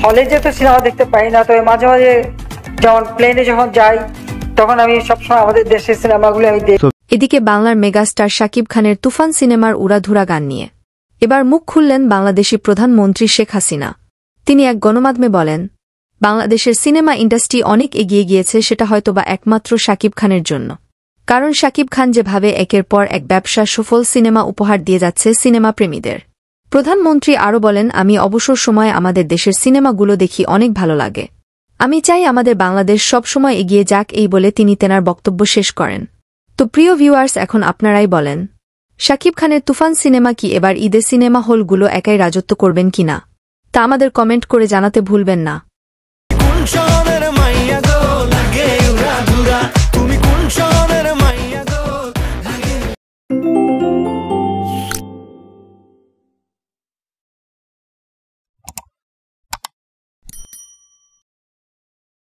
হলে যেহেতু সিনেমা দেখতে পাই না, তবে মাঝে মাঝে যেমন প্লেনে যখন যাই তখন আমি সবসময় আমাদের দেশের সিনেমাগুলো আমি দেখি। এদিকে বাংলার মেগাস্টার শাকিব খানের তুফান সিনেমার উড়াধুরা গান নিয়ে এবার মুখ খুললেন বাংলাদেশি প্রধানমন্ত্রী শেখ হাসিনা। তিনি এক গণমাধ্যমে বলেন, বাংলাদেশের সিনেমা ইন্ডাস্ট্রি অনেক এগিয়ে গিয়েছে, সেটা হয়তোবা একমাত্র শাকিব খানের জন্য। কারণ শাকিব খান যেভাবে একের পর এক ব্যবসা সফল সিনেমা উপহার দিয়ে যাচ্ছে সিনেমা প্রেমীদের। প্রধানমন্ত্রী আরও বলেন, আমি অবসর সময়ে আমাদের দেশের সিনেমাগুলো দেখি, অনেক ভালো লাগে। আমি চাই আমাদের বাংলাদেশ সব সময় এগিয়ে যাক, এই বলে তিনি তেনার বক্তব্য শেষ করেন। তো প্রিয় ভিউয়ার্স, এখন আপনারাই বলেন, শাকিব খানের তুফান সিনেমা কি এবার ঈদে সিনেমা হলগুলো একাই রাজত্ব করবেন কিনা তা আমাদের কমেন্ট করে জানাতে ভুলবেন না।